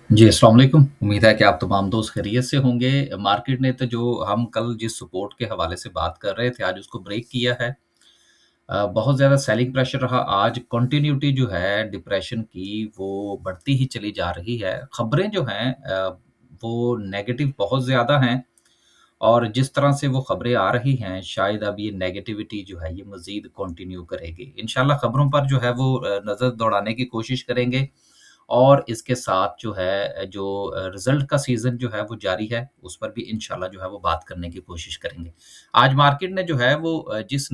जी, अस्सलाम वालेकुम। उम्मीद है कि आप तमाम दोस्त खैरियत से होंगे। मार्केट ने तो जो हम कल जिस सपोर्ट के हवाले से बात कर रहे थे, आज उसको ब्रेक किया है। बहुत ज़्यादा सेलिंग प्रेशर रहा। आज कंटिन्यूटी जो है डिप्रेशन की, वो बढ़ती ही चली जा रही है। खबरें जो हैं वो नेगेटिव बहुत ज़्यादा हैं और जिस तरह से वो खबरें आ रही हैं, शायद अब ये नेगेटिविटी जो है, ये मज़ीद कंटिन्यू करेगी। इंशाल्लाह खबरों पर जो है वो नज़र दौड़ाने की कोशिश करेंगे और इसके साथ जो है जो रिज़ल्ट का सीज़न जो है वो जारी है, उस पर भी इंशाल्लाह जो है वो बात करने की कोशिश करेंगे। आज मार्केट ने जो है वो जिस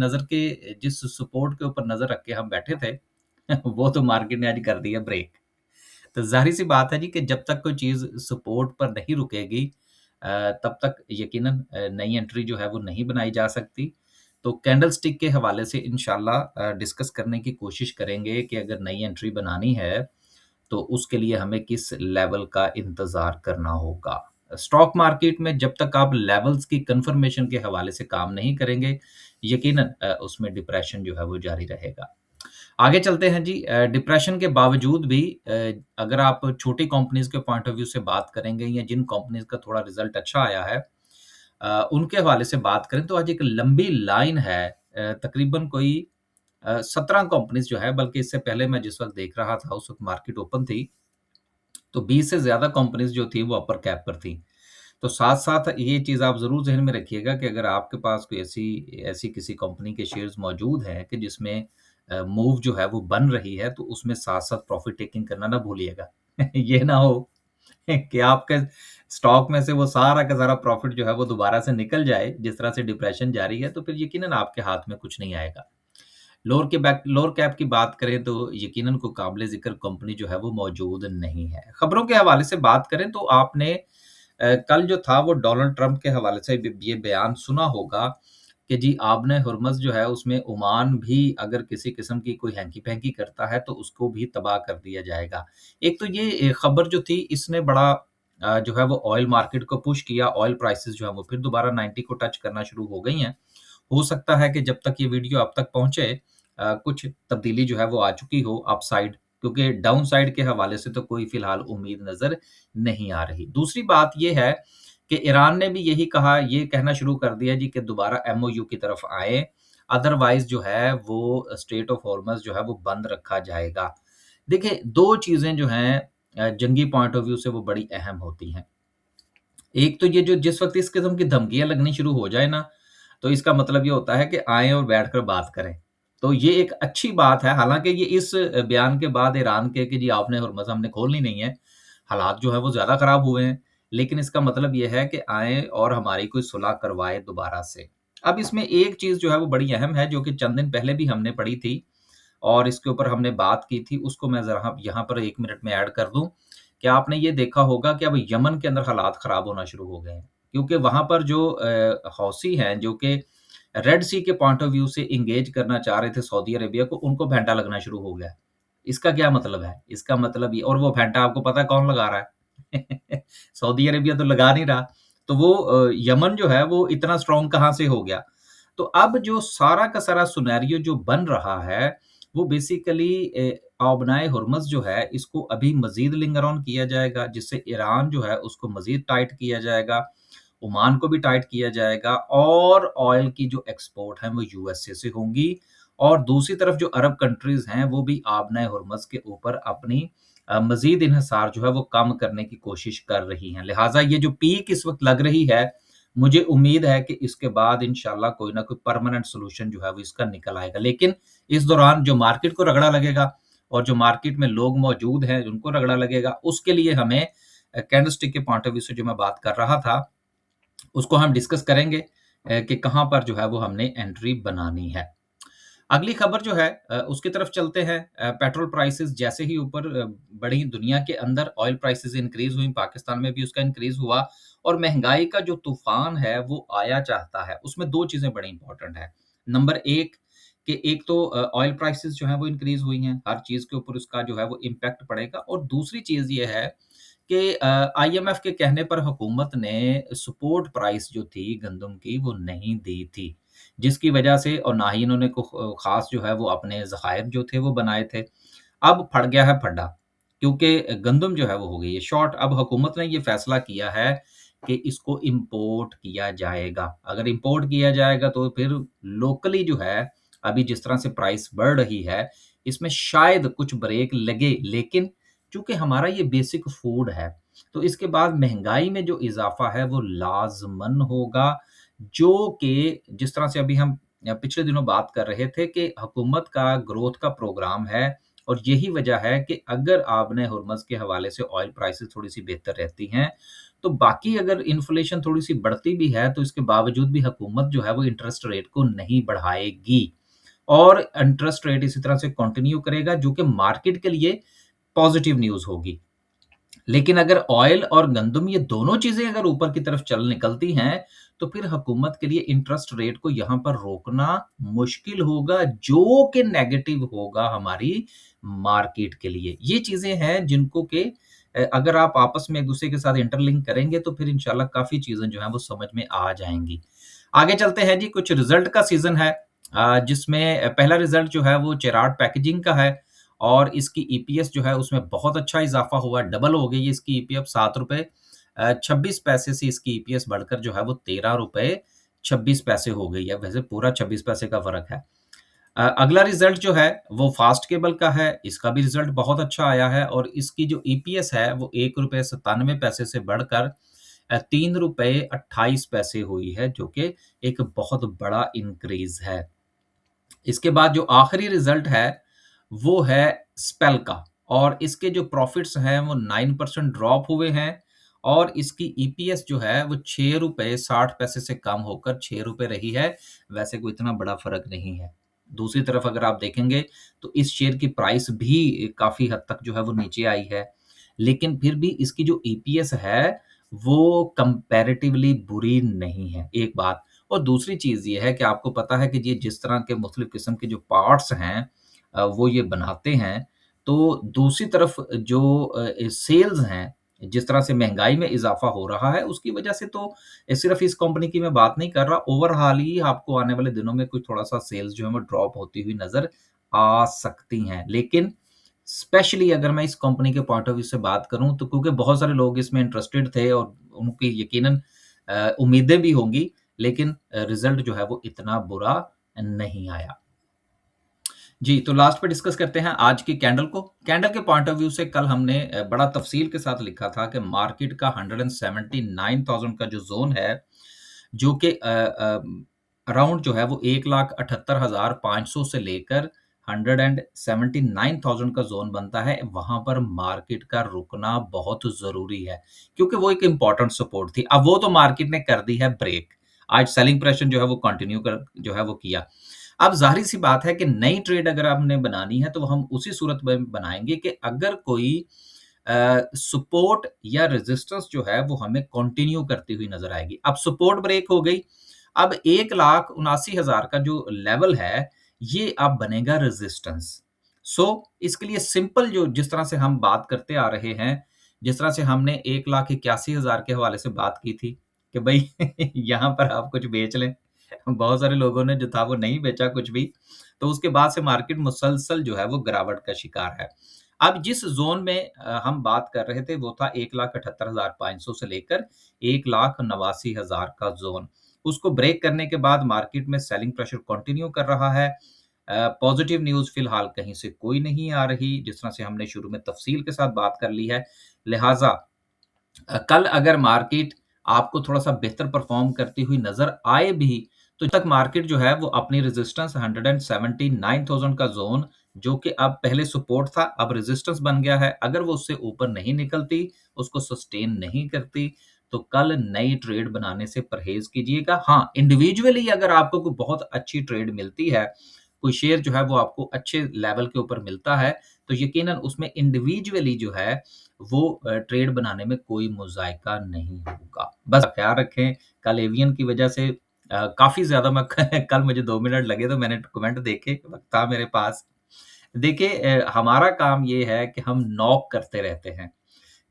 सपोर्ट के ऊपर नज़र रख के हम बैठे थे, वो तो मार्केट ने आज कर दिया ब्रेक। तो ज़ाहिर-सी बात है जी कि जब तक कोई चीज़ सपोर्ट पर नहीं रुकेगी तब तक यकीनन नई एंट्री जो है वो नहीं बनाई जा सकती। तो कैंडलस्टिक के हवाले से इंशाल्लाह डिस्कस करने की कोशिश करेंगे कि अगर नई एंट्री बनानी है तो उसके लिए हमें किस लेवल का इंतज़ार करना होगा। स्टॉक मार्केट में जब तक आप लेवल्स की कन्फर्मेशन के हवाले से काम नहीं करेंगे, यकीनन उसमें डिप्रेशन जो है वो जारी रहेगा। आगे चलते हैं जी। डिप्रेशन के बावजूद भी अगर आप छोटी कंपनीज़ के पॉइंट ऑफ व्यू से बात करेंगे या जिन कंपनीज़ का थोड़ा रिज़ल्ट अच्छा आया है उनके हवाले से बात करें तो आज एक लंबी लाइन है तकरीबन कोई 17 कंपनीज़ जो है बल्कि इससे पहले मैं जिस वक़्त देख रहा था उस वक़्त मार्केट ओपन थी, तो 20 से ज़्यादा कंपनीज़ जो थी वो अपर कैप पर थी। तो साथ-साथ ये चीज़ आप ज़रूर ज़हन में रखिएगा कि अगर आपके पास कोई ऐसी ऐसी किसी कंपनी के शेयर्स मौजूद हैं कि जिसमें मूव जो है वो बन रही है, तो उसमें साथ-साथ प्रॉफ़िट टेकिंग करना ना भूलिएगा। ये ना हो कि आपके स्टॉक में से वो सारा का सारा प्रॉफ़िट जो है वो दोबारा से निकल जाए, जिस तरह से डिप्रेशन जारी है, तो फिर यकीनन आपके हाथ में कुछ नहीं आएगा। लोअर कैप की बात करें तो यकीनन कोई काबिल-ज़िक्र कंपनी जो है वो मौजूद नहीं है। खबरों के हवाले से बात करें तो आपने कल जो था वो डोनाल्ड ट्रंप के हवाले से ये बयान सुना होगा कि जी आबने हुर्मुज़ जो है उसमें ओमान भी अगर किसी किस्म की कोई हैंकी-पैंकी करता है तो उसको भी तबाह कर दिया जाएगा। एक तो ये खबर जो थी इसने बड़ा जो है वो ऑयल मार्केट को पुश किया, ऑयल प्राइसेज़ जो है वो फिर दोबारा 90 को टच करना शुरू हो गई हैं। हो सकता है कि जब तक ये वीडियो आप तक पहुँचे कुछ तब्दीली जो है वो आ चुकी हो अपसाइड, क्योंकि डाउनसाइड के हवाले से तो कोई फ़िलहाल उम्मीद नज़र नहीं आ रही। दूसरी बात ये है कि ईरान ने भी यही कहा, ये कहना शुरू कर दिया जी कि दोबारा एमओयू की तरफ आएँ, अदरवाइज़ जो है वो स्ट्रेट ऑफ हॉर्मज़ जो है वो बंद रखा जाएगा। देखिए 2 चीज़ें जो हैं जंगी पॉइंट ऑफ व्यू से वो बड़ी अहम होती हैं। एक तो ये जो जिस वक़्त इस किस्म की धमकियाँ लगनी शुरू हो जाए ना, तो इसका मतलब ये होता है कि आएँ और बैठकर बात करें। तो ये एक अच्छी बात है, हालाँकि ये इस बयान के बाद ईरान के कि जी आपने हुर्मुज़ हमने खोलनी नहीं है, हालात जो हैं वो ज़्यादा ख़राब हुए हैं। लेकिन इसका मतलब ये है कि आएँ और हमारी कोई सुलह करवाएँ दोबारा से। अब इसमें एक चीज़ जो है वो बड़ी अहम है, जो कि चंद दिन पहले भी हमने पढ़ी थी और इसके ऊपर हमने बात की थी, उसको मैं ज़रा यहाँ पर 1 मिनट में ऐड कर दूँ। कि आपने ये देखा होगा कि अब यमन के अंदर हालात ख़राब होना शुरू हो गए हैं। क्योंकि वहाँ पर जो हौसी हैं, जो कि रेड सी के पॉइंट ऑफ व्यू से एंगेज करना चाह रहे थे सऊदी अरेबिया को, उनको भैंटा लगना शुरू हो गया है। इसका क्या मतलब है? इसका मतलब ये और वो भैंटा आपको पता है कौन लगा रहा है? सऊदी अरेबिया तो लगा नहीं रहा। तो वो यमन जो है वो इतना स्ट्रॉन्ग कहाँ से हो गया? तो अब जो सारा का सारा सिनेरियो जो बन रहा है, वो बेसिकली आबनाए हुर्मुज़ जो है, इसको अभी मज़ीद लिंगर ऑन किया जाएगा, जिससे ईरान जो है, उसको मज़ीद टाइट किया जाएगा, ओमान को भी टाइट किया जाएगा और ऑयल की जो एक्सपोर्ट है, वो यूएसए से होंगी और दूसरी तरफ जो अरब कंट्रीज़ हैं, वो भी आबनाए हुर्मुज़ के ऊपर अपनी मज़ीद इन्हिसार जो है, वो कम करने की कोशिश कर रही हैं। लिहाज़ा ये जो पीक इस वक़्त लग रही है, मुझे उम्मीद है कि इसके बाद इंशाल्लाह कोई ना कोई परमानेंट सॉल्यूशन जो है, वो इसका निकल आएगा। लेकिन इस दौरान जो मार्केट को रगड़ा लगेगा और जो मार्केट में लोग मौजूद हैं, उनको रगड़ा लगेगा, उसके लिए हमें कैंडलस्टिक के पॉइंट ऑफ व्यू से जो मैं बात कर रहा था, उसको हम डिस्कस करेंगे कि कहाँ पर जो है वो हमने एंट्री बनानी है। अगली खबर जो है उसकी तरफ चलते हैं। पेट्रोल प्राइसेज़ जैसे ही ऊपर बढ़ी दुनिया के अंदर ऑयल प्राइसेज़ इंक्रीज़ हुई, पाकिस्तान में भी उसका इंक्रीज़ हुआ और महँगाई का जो तूफ़ान है वो आया चाहता है। उसमें 2 चीज़ें बड़ी इम्पोर्टेंट हैं। नंबर 1 कि एक तो ऑयल प्राइसेज़ जो हैं वो इंक्रीज़ हुई हैं, हर चीज़ के ऊपर उसका जो है वो इम्पैक्ट पड़ेगा और दूसरी चीज़ ये है कि आईएमएफ के कहने पर हुकूमत ने सपोर्ट प्राइस जो थी गंदम की वो नहीं दी थी। जिसकी वजह से और ना ही इन्होंने ख़ास जो है वो अपने ज़खायर जो थे वो बनाए थे। अब फट गया है फड्डा। क्योंकि गंदम जो है वो हो गई है शॉर्ट। अब हुकूमत ने ये फैसला किया है कि इसको इंपोर्ट किया जाएगा। अगर इंपोर्ट किया जाएगा तो फिर लोकली जो है अभी जिस तरह से प्राइस बढ़ रही है, इसमें शायद कुछ ब्रेक लगे, लेकिन चूँकि हमारा ये बेसिक फूड है, तो इसके बाद महँगाई में जो इज़ाफ़ा है वो लाज़मन होगा, जो कि जिस तरह से अभी हम पिछले दिनों बात कर रहे थे कि हुकूमत का ग्रोथ का प्रोग्राम है और यही वजह है कि अगर आपने हुर्मज़ के हवाले से ऑयल प्राइसेज़ थोड़ी-सी बेहतर रहती हैं, तो बाकी अगर इन्फ्लेशन थोड़ी-सी बढ़ती भी है, तो इसके बावजूद भी हुकूमत जो है वो इंटरेस्ट रेट को नहीं बढ़ाएगी और इंटरेस्ट रेट इसी तरह से कंटिन्यू करेगा, जो कि मार्केट के लिए पॉज़िटिव न्यूज़ होगी। लेकिन अगर ऑयल और गंदम ये दोनों चीज़ें अगर ऊपर की तरफ चल निकलती हैं, तो फिर हुकूमत के लिए इंटरेस्ट रेट को यहाँ पर रोकना मुश्किल होगा, जो कि नेगेटिव होगा हमारी मार्केट के लिए। ये चीज़ें हैं जिनको कि अगर आप आपस में एक-दूसरे के साथ इंटरलिंक करेंगे, तो फिर इंशाल्लाह काफ़ी चीज़ें जो हैं वो समझ में आ जाएँगी। आगे चलते हैं जी, कुछ रिज़ल्ट का सीज़न है जिसमें पहला रिज़ल्ट जो है वो चेराट पैकेजिंग का है। और इसकी ईपीएस जो है उसमें बहुत अच्छा इज़ाफ़ा हुआ, डबल हो गई है इसकी ईपीएफ ₹7 26 पैसे से इसकी ईपीएस बढ़कर जो है वो ₹13 26 पैसे हो गई है। वैसे पूरा 26 पैसे का फ़र्क है। अगला रिज़ल्ट जो है वो फ़ास्ट केबल का है, इसका भी रिज़ल्ट बहुत अच्छा आया है और इसकी जो ईपीएस है वो ₹1.97 से बढ़कर ₹3.28 हुई है, जो कि एक बहुत बड़ा इंक्रीज़ है। इसके बाद जो आखिरी रिज़ल्ट है, वो है स्पेल का और इसके जो प्रॉफ़िट्स हैं वो 9% ड्रॉप हुए हैं और इसकी ईपीएस जो है वो ₹6.60 से कम होकर ₹6 रही है। वैसे कोई इतना बड़ा फ़र्क नहीं है। दूसरी तरफ अगर आप देखेंगे तो इस शेयर की प्राइस भी काफ़ी हद तक जो है वो नीचे आई है। लेकिन फिर भी इसकी जो ईपीएस है, वो कंपैरेटिवली बुरी नहीं है, एक बात। और दूसरी चीज़ ये है कि आपको पता है कि ये जिस तरह के मुख्तलिफ़ किस्म के जो पार्ट्स हैं वो ये बनाते हैं, तो दूसरी तरफ जो सेल्स हैं, जिस तरह से महँगाई में इज़ाफ़ा हो रहा है, उसकी वजह से तो सिर्फ़ इस कंपनी की मैं बात नहीं कर रहा, ओवरऑल ही आपको आने वाले दिनों में कुछ थोड़ा-सा सेल्स जो है वो ड्रॉप होती हुई नज़र आ सकती हैं। लेकिन स्पेशली अगर मैं इस कंपनी के पॉइंट ऑफ व्यू से बात करूँ, तो क्योंकि बहुत सारे लोग इसमें इंटरेस्टेड थे और उनकी यकीनन उम्मीदें भी होंगी, लेकिन रिज़ल्ट जो है वो इतना बुरा नहीं आया। जी, तो लास्ट पे डिस्कस करते हैं आज की कैंडल को। कैंडल के पॉइंट ऑफ व्यू से कल हमने बड़ा तफ़सील के साथ लिखा था कि मार्केट का 179,000 का जो ज़ोन है, जो कि अराउंड जो है वो 1,78,500 से लेकर 179,000 का ज़ोन बनता है, वहाँ पर मार्केट का रुकना बहुत ज़रूरी है, क्योंकि वो एक इम्पोर्टेंट सपोर्ट थी। अब वो तो मार्केट ने कर दी है ब्रेक। आज सेलिंग प्रेशर जो है वो कंटिन्यू कर जो है वो किया। अब ज़ाहिर-सी बात है कि नई ट्रेड अगर आपने बनानी है, तो वो हम उसी सूरत में बनाएँगे कि अगर कोई सपोर्ट या रेजिस्टेंस जो है वो हमें कंटिन्यू करती हुई नज़र आएगी। अब सपोर्ट ब्रेक हो गई, अब 1,79,000 का जो लेवल है, ये अब बनेगा रेजिस्टेंस। सो इसके लिए सिंपल जो जिस तरह से हम बात करते आ रहे हैं, जिस तरह से हमने 1,81,000 के हवाले से बात की थी कि भई यहाँ पर आप कुछ बेच लें। बहुत सारे लोगों ने जो था वो नहीं बेचा कुछ भी, तो उसके बाद से मार्केट मुसलसल जो है वो गिरावट का शिकार है। अब जिस ज़ोन में हम बात कर रहे थे वो था 1,78,500 से लेकर 1,89,000 का ज़ोन। उसको ब्रेक करने के बाद मार्केट में सेलिंग प्रेशर कंटिन्यू कर रहा है। पॉज़िटिव न्यूज़ फ़िलहाल कहीं से कोई नहीं आ रही, जिस तरह से हमने शुरू में तफ़सील के साथ बात कर ली है। लिहाज़ा कल अगर मार्केट आपको थोड़ा-सा बेहतर परफ़ॉर्म करती हुई नज़र आए भी, तो जब तक मार्केट जो है वो अपनी रेज़िस्टेंस 179,000 का ज़ोन जो कि अब पहले सपोर्ट था, अब रेज़िस्टेंस बन गया है। अगर वो उससे ऊपर नहीं निकलती, उसको सस्टेन नहीं करती, तो कल नई ट्रेड बनाने से परहेज़ कीजिएगा। हाँ, इंडिविजुअली अगर आपको कोई बहुत अच्छी ट्रेड मिलती है, कोई शेयर जो है वो आपको अच्छे लेवल के ऊपर मिलता है, तो यकीनन उसमें इंडिविजुअली जो है वो ट्रेड बनाने में कोई मुज़ायका नहीं होगा। बस ख़्याल रखें, कल एवियन की वज़ह से काफ़ी ज़्यादा मैं कल मुझे 2 मिनट लगे तो मैंने कमेंट देखे, वक़्त था मेरे पास। देखिए हमारा काम ये है कि हम नॉक करते रहते हैं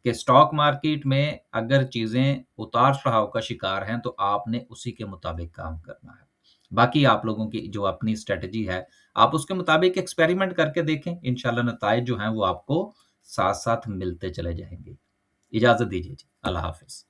कि स्टॉक मार्केट में अगर चीज़ें उतार-चढ़ाव का शिकार हैं, तो आपने उसी के मुताबिक काम करना है। बाकी आप लोगों की जो अपनी स्ट्रैटेजी है, आप उसके मुताबिक एक्सपेरिमेंट करके देखें, इंशाल्लाह नताइज जो हैं वो आपको साथ-साथ मिलते चले जाएँगे। इजाज़त दीजिए जी। अल्लाह हाफ़िज़।